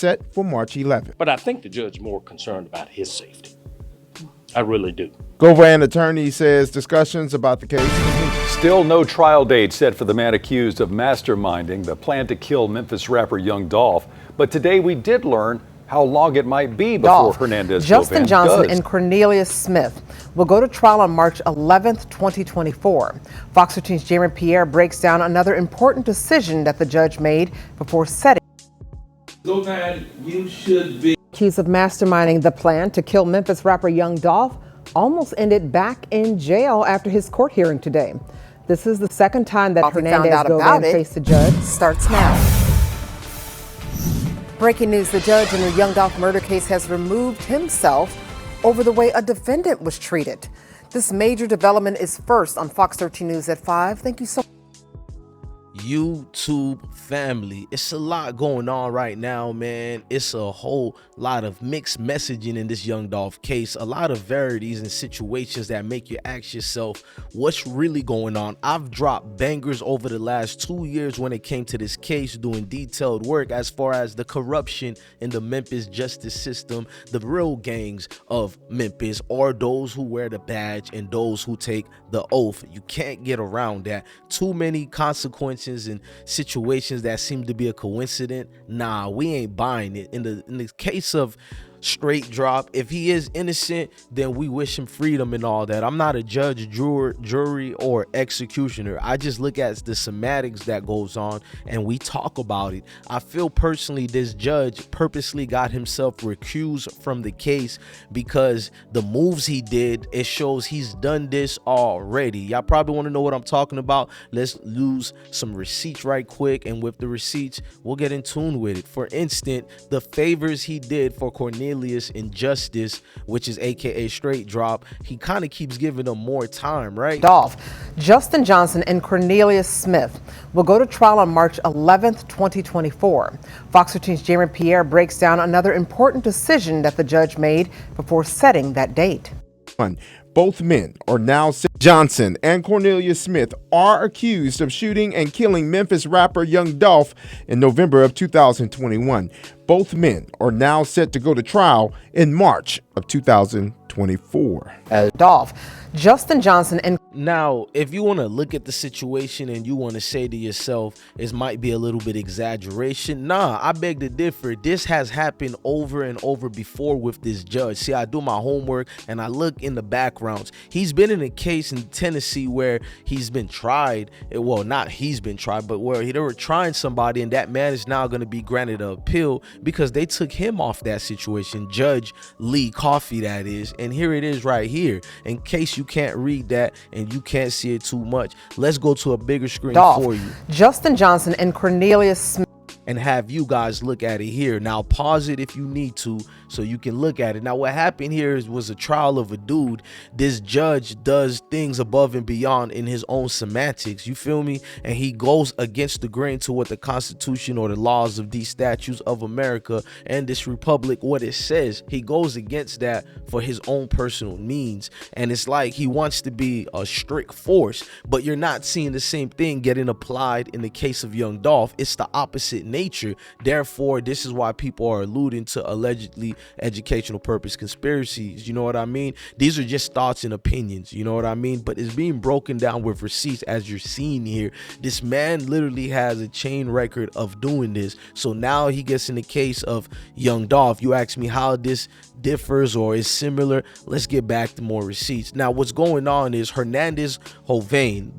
set for March 11th. But I think the judge is more concerned about his safety. I really do. Govan attorney says discussions about the case. Still no trial date set for the man accused of masterminding the plan to kill Memphis rapper Young Dolph. But today we did learn how long it might be before Hernandez Justin Johnson and Cornelius Smith will go to trial on March 11th, 2024. Fox 13's Jaron Pierre breaks down another important decision that the judge made before setting. Govan, you should be Accused of masterminding the plan to kill Memphis rapper Young Dolph almost ended back in jail after his court hearing today. This is the second time that Hernandez Govan faced the judge. Starts now. Breaking news, the judge in the Young Dolph murder case has removed himself over the way a defendant was treated. This major development is first on Fox 13 News at 5. Thank you so much. YouTube family, it's a lot going on right now, man. It's a whole lot of mixed messaging in this Young Dolph case, a lot of verities and situations that make you ask yourself what's really going on. I've dropped bangers over the last 2 years when it came to this case, doing detailed work as far as the corruption in the Memphis justice system, the real gangs of Memphis, or those who wear the badge and those who take the oath. You can't get around that. Too many consequences and situations that seem to be a coincidence. Nah, we ain't buying it. In the case of straight drop, if he is innocent, then we wish him freedom and all that. I'm not a judge, jury, or executioner. I just look at the semantics that goes on and we talk about it. I feel personally this judge purposely got himself recused from the case because the moves he did, it shows he's done this already. Y'all probably want to know what I'm talking about. Let's lose some receipts right quick, and with the receipts we'll get in tune with it. For instance, the favors he did for Cornelius Injustice, which is aka straight drop, he kind of keeps giving them more time, right? Dolph, Justin Johnson and Cornelius Smith will go to trial on March 11th, 2024. Fox 13's Jaron Pierre breaks down another important decision that the judge made before setting that date. Both men are now Johnson and Cornelius Smith are accused of shooting and killing Memphis rapper Young Dolph in November of 2021. Both men are now set to go to trial in March of 2024. Dolph, Justin Johnson and now, if you want to look at the situation and you want to say to yourself, this might be a little bit exaggeration. Nah, I beg to differ. This has happened over and over before with this judge. See, I do my homework and I look in the backgrounds. He's been in a case in Tennessee where he's been tried. Well, not he's been tried, but where they were trying somebody, and that man is now going to be granted an appeal because they took him off that situation. Judge Lee Coffey, that is. And here it is right here. In case you can't read that and you can't see it too much, let's go to a bigger screen for you. Justin Johnson and Cornelius Smith, and have you guys look at it here. Now pause it if you need to so you can look at it. Now what happened here was a trial of a dude. This judge does things above and beyond in his own semantics, you feel me? And he goes against the grain to what the Constitution or the laws of these statutes of America and this republic, what it says. He goes against that for his own personal means, and it's like he wants to be a strict force, but you're not seeing the same thing getting applied in the case of Young Dolph. It's the opposite nature. Therefore, this is why people are alluding to allegedly educational purpose conspiracies. You know what I mean? These are just thoughts and opinions, you know what I mean? But it's being broken down with receipts, as you're seeing here. This man literally has a chain record of doing this. So now he gets in the case of Young Dolph. You ask me how this differs or is similar. Let's get back to more receipts. Now what's going on is Hernandez Jovain,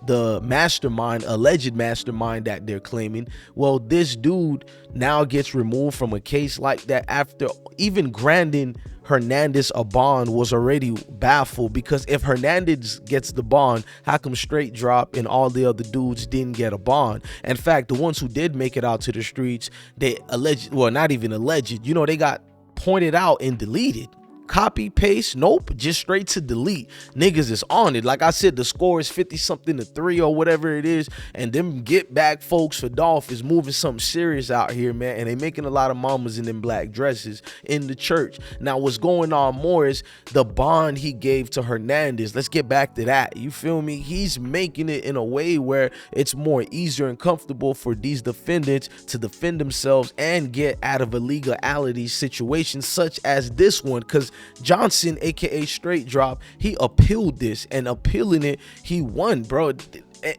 the mastermind, alleged mastermind that they're claiming. Well, this dude now gets removed from a case like that after even granting Hernandez a bond was already baffled, because if Hernandez gets the bond, how come straight drop and all the other dudes didn't get a bond? In fact, the ones who did make it out to the streets, they alleged, well, not even alleged, you know, they got pointed out and deleted. copy paste? Nope, just straight to delete. Niggas is on it. Like I said, the score is 50 something to 3 or whatever it is, and them get back folks for Dolph is moving something serious out here, man, and they making a lot of mamas in them black dresses in the church. Now what's going on more is the bond he gave to Hernandez. Let's get back to that. You feel me? He's making it in a way where it's more easier and comfortable for these defendants to defend themselves and get out of illegality situations such as this one, because Johnson, aka Straight Drop, he appealed this, and appealing it, he won, bro.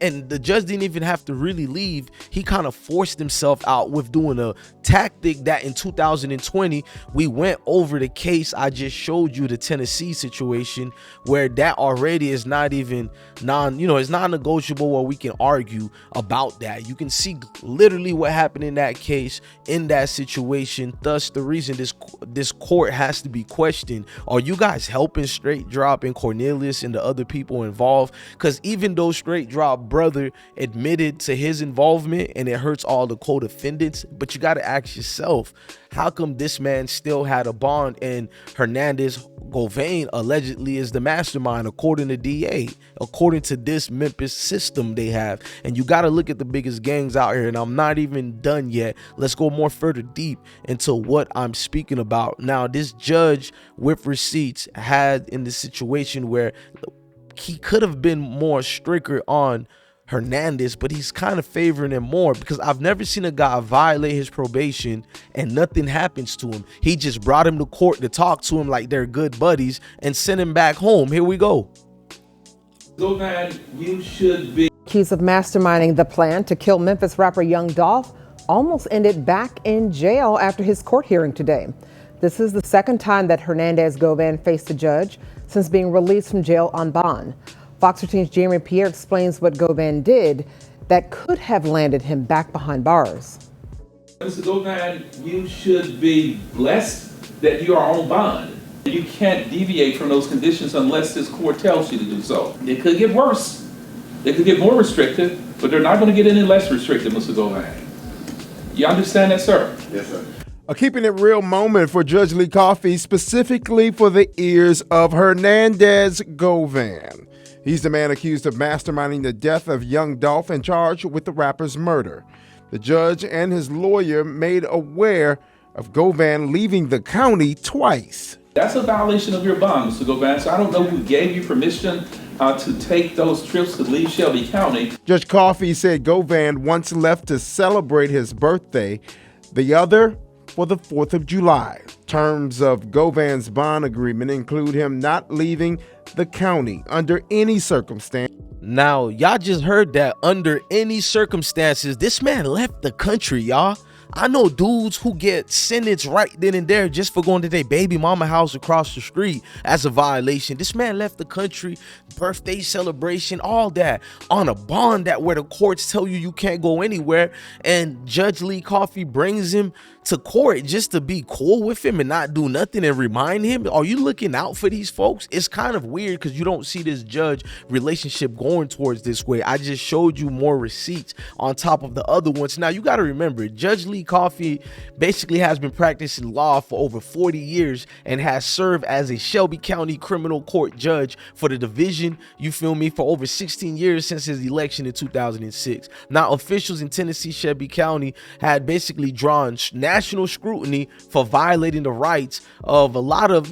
And the judge didn't even have to really leave. He kind of forced himself out with doing a tactic that in 2020 we went over the case I just showed you, the Tennessee situation, where that already is not even it's non-negotiable, where we can argue about that. You can see literally what happened in that case, in that situation. Thus the reason this court has to be questioned. Are you guys helping Straight Drop and Cornelius and the other people involved? Because even though Straight Drop brother admitted to his involvement and it hurts all the co-defendants, but you got to ask yourself, how come this man still had a bond and Hernandez Govain allegedly is the mastermind, according to DA, according to this Memphis system they have? And you got to look at the biggest gangs out here, and I'm not even done yet. Let's go more further deep into what I'm speaking about. Now, this judge with receipts had in the situation where he could have been more stricter on Hernandez, but he's kind of favoring him more, because I've never seen a guy violate his probation and nothing happens to him. He just brought him to court to talk to him like they're good buddies and send him back home. Here we go. Gotti, you should be Accused of masterminding the plan to kill Memphis rapper Young Dolph almost ended back in jail after his court hearing today. This is the second time that Hernandez Govain faced a judge since being released from jail on bond. Fox 13's Jeremy Pierre explains what Govain did that could have landed him back behind bars. Mr. Gotti, you should be blessed that you are on bond. You can't deviate from those conditions unless this court tells you to do so. It could get worse. It could get more restrictive, but they're not going to get any less restrictive, Mr. Gotti. You understand that, sir? Yes, sir. A keeping it real moment for Judge Lee Coffey, specifically for the ears of Hernandez Govain. He's the man accused of masterminding the death of young Dolph and charged with the rapper's murder. The judge and his lawyer made aware of Govain leaving the county twice. That's a violation of your bond, Mr. Govain. So I don't know who gave you permission to take those trips to leave Shelby County. Judge Coffey said Govain once left to celebrate his birthday, the other for the 4th of July. Terms of Govain's bond agreement include him not leaving the county under any circumstance. Now, y'all just heard that, under any circumstances. This man left the country, y'all. I know dudes who get sentenced right then and there just for going to their baby mama house across the street as a violation. This man left the country, birthday celebration, all that, on a bond that where the courts tell you can't go anywhere, and Judge Lee Coffey brings him to court just to be cool with him and not do nothing and remind him. Are you looking out for these folks? It's kind of weird because you don't see this judge relationship going towards this way. I just showed you more receipts on top of the other ones. Now you got to remember, Judge Lee Coffey basically has been practicing law for over 40 years and has served as a Shelby County criminal court judge for the division, you feel me, for over 16 years since his election in 2006. Now, officials in Tennessee Shelby County had basically drawn national scrutiny for violating the rights of a lot of,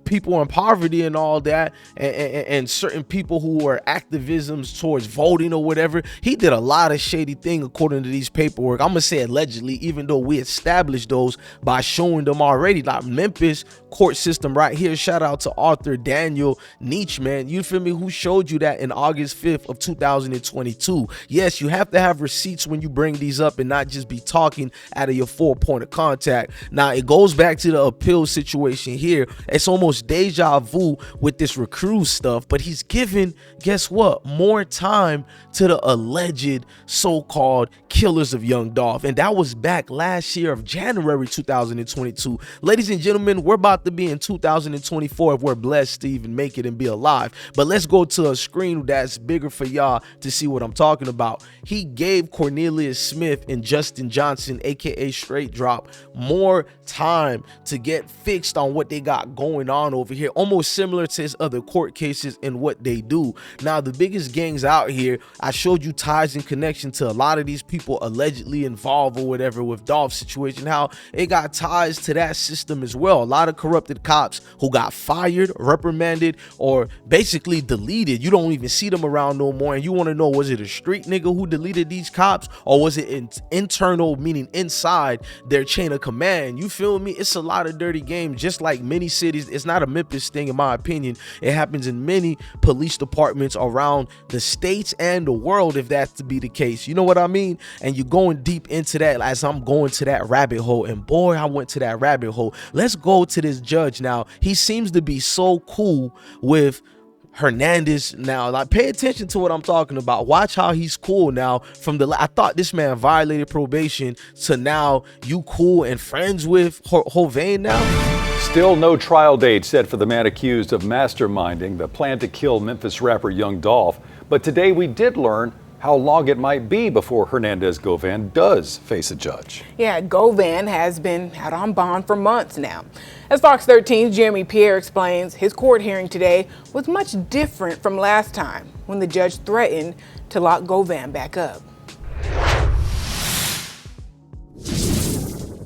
people in poverty and all that, and certain people who were activisms towards voting or whatever. He did a lot of shady thing according to these paperwork. I'm gonna say allegedly, even though we established those by showing them already. Like Memphis court system right here. Shout out to Arthur Daniel Nietzsche, man. You feel me? Who showed you that in August 5th of 2022. Yes, you have to have receipts when you bring these up and not just be talking out of your 4-point of contact. Now, it goes back to the appeal situation here. It's almost deja vu with this recruit stuff, but he's given, guess what, more time to the alleged so-called killers of young Dolph. And that was back back last year of January 2022. Ladies and gentlemen, we're about to be in 2024 if we're blessed to even make it and be alive. But let's go to a screen that's bigger for y'all to see what I'm talking about. He gave Cornelius Smith and Justin Johnson, aka Straight Drop, more time to get fixed on what they got going on over here, almost similar to his other court cases and what they do. Now, the biggest gangs out here, I showed you ties and connection to a lot of these people allegedly involved or whatever with Dolph's situation, how it got ties to that system as well. A lot of corrupted cops who got fired, reprimanded, or basically deleted. You don't even see them around no more. And you want to know, was it a street nigga who deleted these cops, or was it internal, meaning inside their chain of command? You feel me? It's a lot of dirty games, just like many cities. It's not a Memphis thing, in my opinion. It happens in many police departments around the states and the world, if that's to be the case. You know what I mean? And you're going deep into that as I'm going to that rabbit hole. And boy, I went to that rabbit hole. Let's go to this judge now. He seems to be so cool with Hernandez now. Like, pay attention to what I'm talking about. Watch how he's cool now. From the, I thought this man violated probation, to now you cool and friends with Hovain now. Still no trial date set for the man accused of masterminding the plan to kill Memphis rapper Young Dolph. But today we did learn how long it might be before Hernandez Govan does face a judge. Yeah, Govan has been out on bond for months now. As Fox 13's Jeremy Pierre explains, his court hearing today was much different from last time when the judge threatened to lock Govan back up.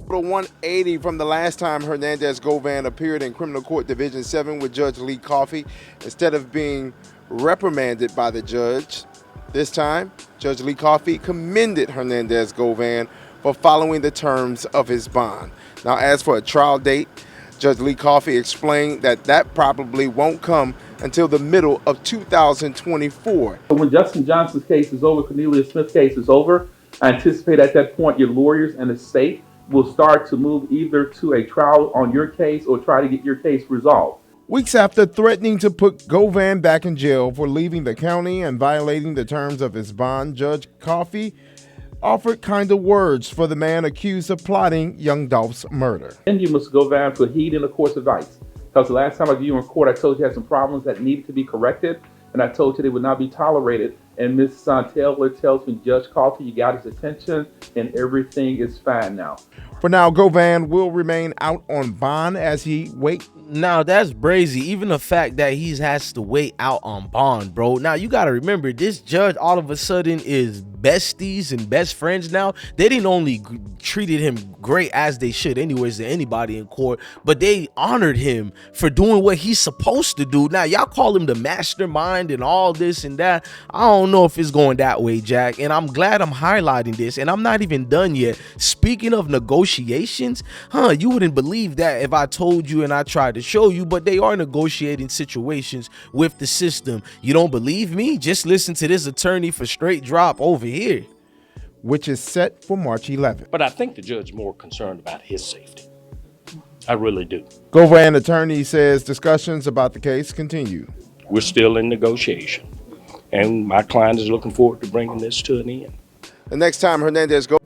180 from the last time Hernandez Govan appeared in Criminal Court Division 7 with Judge Lee Coffey. Instead of being reprimanded by the judge, this time, Judge Lee Coffey commended Hernandez Govan for following the terms of his bond. Now, as for a trial date, Judge Lee Coffey explained that probably won't come until the middle of 2024. When Justin Johnson's case is over, Cornelius Smith's case is over, I anticipate at that point your lawyers and the state will start to move either to a trial on your case or try to get your case resolved. Weeks after threatening to put Govan back in jail for leaving the county and violating the terms of his bond, Judge Coffey offered kinder words for the man accused of plotting Young Dolph's murder. And you must Govan for heed and of course advice. Because the last time I viewed you in court, I told you had some problems that needed to be corrected, and I told you they would not be tolerated. And Ms. Taylor tells me, Judge Coffey, you got his attention, and everything is fine now. For now, Govan will remain out on bond as he waits. Now, that's brazy. Even the fact that he has to wait out on bond, bro. Now, you got to remember, this judge all of a sudden is besties and best friends now. They didn't only treated him great, as they should anyways, to anybody in court, but they honored him for doing what he's supposed to do. Now, y'all call him the mastermind and all this and that. I don't know if it's going that way, Jack, and I'm glad I'm highlighting this, and I'm not even done yet. Speaking of negotiations, you wouldn't believe that if I told you and I tried to show you, but they are negotiating situations with the system. You don't believe me? Just listen to this attorney for Straight Drop over here, which is set for March 11th. But I think the judge is more concerned about his safety. I really do. Govan attorney says discussions about the case continue. We're still in negotiation, and my client is looking forward to bringing this to an end. The next time Hernandez goes.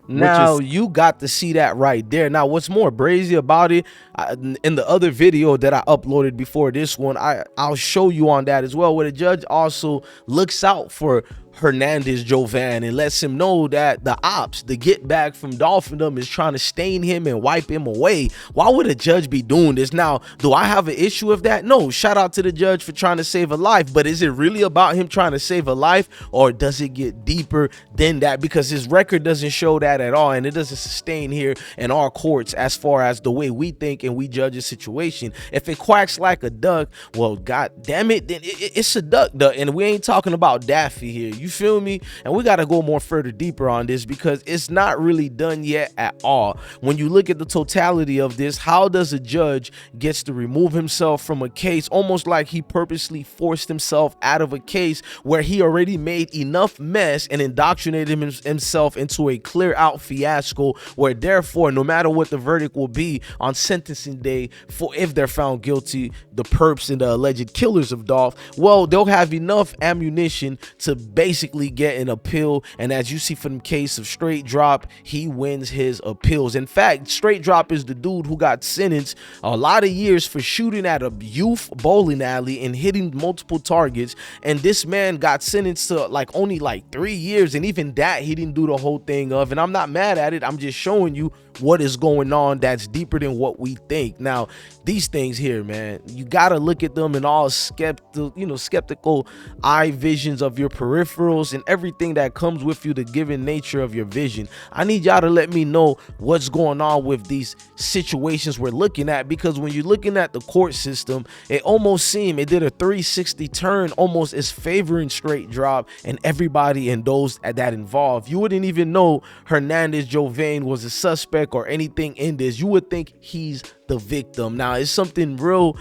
Now, you got to see that right there. Now, what's more brazy about it, in the other video that I uploaded before this one, I'll show you on that as well, where the judge also looks out for Hernandez Jovan and lets him know that the ops, the get back from Dolph and them, is trying to stain him and wipe him away. Why would a judge be doing this? Now, do I have an issue with that? No. Shout out to the judge for trying to save a life, but is it really about him trying to save a life, or does it get deeper than that? Because his record doesn't show that at all, and it doesn't sustain here in our courts as far as the way we think and we judge a situation. If it quacks like a duck, well, god damn it, then it's a duck, and we ain't talking about Daffy here. You feel me? And we got to go more further deeper on this, because it's not really done yet at all. When you look at the totality of this, how does a judge gets to remove himself from a case, almost like he purposely forced himself out of a case where he already made enough mess and indoctrinated himself into a clear out fiasco, where therefore no matter what the verdict will be on sentencing day, for if they're found guilty, the perps and the alleged killers of Dolph, well, they'll have enough ammunition to basically basically get an appeal. And as you see from the case of Straight Drop, he wins his appeals. In fact, Straight Drop is the dude who got sentenced a lot of years for shooting at a youth bowling alley and hitting multiple targets. And this man got sentenced to only 3 years, and even that he didn't do the whole thing of. And I'm not mad at it. I'm just showing you what is going on that's deeper than what we think. Now, these things here, man, you gotta look at them in all skeptical eye visions of your peripherals and everything that comes with you, the given nature of your vision. I need y'all to let me know what's going on with these situations we're looking at, because when you're looking at the court system, it almost seemed it did a 360 turn, almost as favoring Straight Drop and everybody and those that involved. You wouldn't even know Hernandez Jovain was a suspect or anything in this. You would think he's the victim. Now, it's something real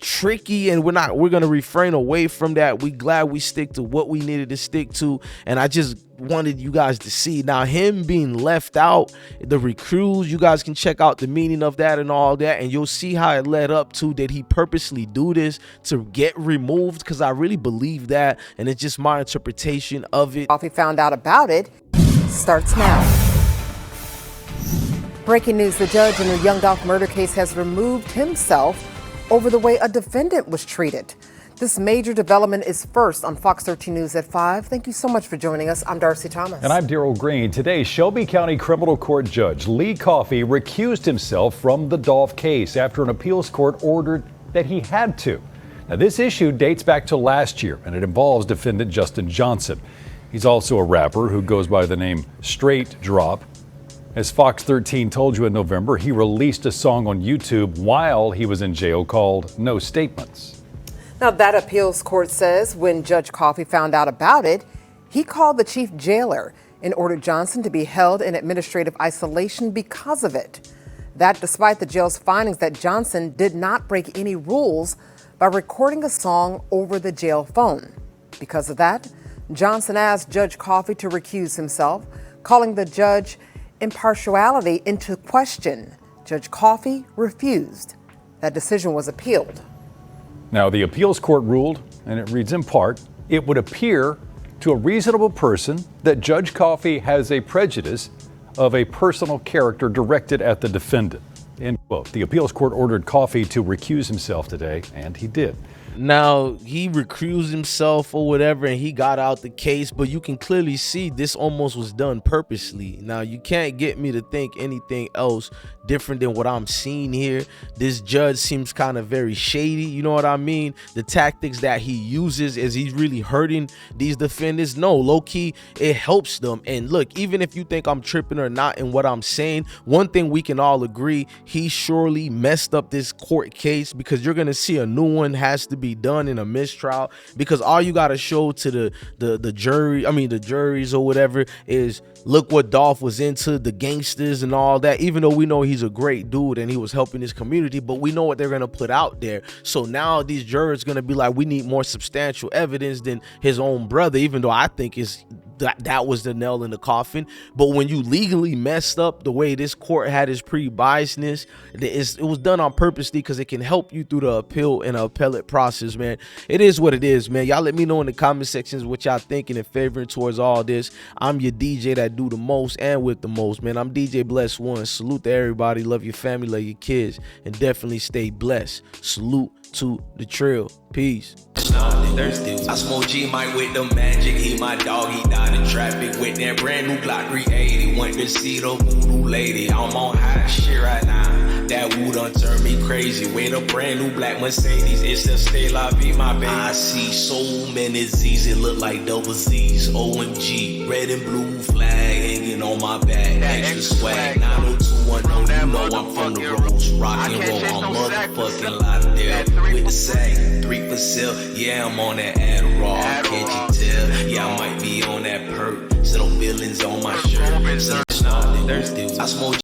tricky, and we're gonna refrain away from that. We glad we stick to what we needed to stick to, and I just wanted you guys to see. Now, him being left out, the recruits, you guys can check out the meaning of that and all that, and you'll see how it led up to, did he purposely do this to get removed? Because I really believe that, and it's just my interpretation of it. Gotti found out about it starts now. Breaking news, the judge in the young Dolph murder case has removed himself over the way a defendant was treated. This major development is first on Fox 13 News at 5. Thank you so much for joining us. I'm Darcy Thomas. And I'm Darrell Green. Today, Shelby County Criminal Court Judge Lee Coffey recused himself from the Dolph case after an appeals court ordered that he had to. Now, this issue dates back to last year, and it involves defendant Justin Johnson. He's also a rapper who goes by the name Straight Drop. As Fox 13 told you in November, he released a song on YouTube while he was in jail called No Statements. Now, that appeals court says when Judge Coffey found out about it, he called the chief jailer and ordered Johnson to be held in administrative isolation because of it. That despite the jail's findings that Johnson did not break any rules by recording a song over the jail phone. Because of that, Johnson asked Judge Coffey to recuse himself, calling the judge impartiality into question. Judge Coffey refused. That decision was appealed. Now, the appeals court ruled, and it reads in part, it would appear to a reasonable person that Judge Coffey has a prejudice of a personal character directed at the defendant. End quote. The appeals court ordered Coffey to recuse himself today, and he did. Now, he recused himself or whatever, and he got out the case, but you can clearly see this almost was done purposely. Now, you can't get me to think anything else different than what I'm seeing here. This judge seems kind of very shady, you know what I mean? The tactics that he uses, is he's really hurting these defendants? No, low-key, it helps them. And look, even if you think I'm tripping or not in what I'm saying, one thing we can all agree, he surely messed up this court case, because you're gonna see a new one has to be done in a mistrial, because all you got to show to the jury, the juries or whatever, is look what Dolph was into, the gangsters and all that, even though we know he's a great dude and he was helping his community, but we know what they're going to put out there. So now these jurors going to be like, we need more substantial evidence than his own brother, even though I think that was the nail in the coffin. But when you legally messed up the way this court had his pre-biasness, it was done on purpose, because it can help you through the appeal and appellate process, man. It is what it is, man. Y'all let me know in the comment sections what y'all thinking and favoring towards all this. I'm your DJ that do the most and with the most, man. I'm DJ Bless One. Salute to everybody. Love your family, love your kids, and definitely stay blessed. Salute to the trail. Peace. I smoke G Mike with the magic. He my dog, he died in traffic with that brand new Glock 380. Went to see the voodoo lady. I'm on high shit right now. That woo done turned me crazy. With a brand new black Mercedes. It's a stay la vie, my baby. I see so many Z's, it look like double Z's. OMG, red and blue flag hanging on my back. Extra swag, 90210. You know I'm from the roads. Rock and roll, I'm motherfucking locked there. With the sack, 3 for sale. Yeah, I'm on that Adderall. Can't you tell? Yeah, I might be on that perk. Still feelings on my shirt. I smoke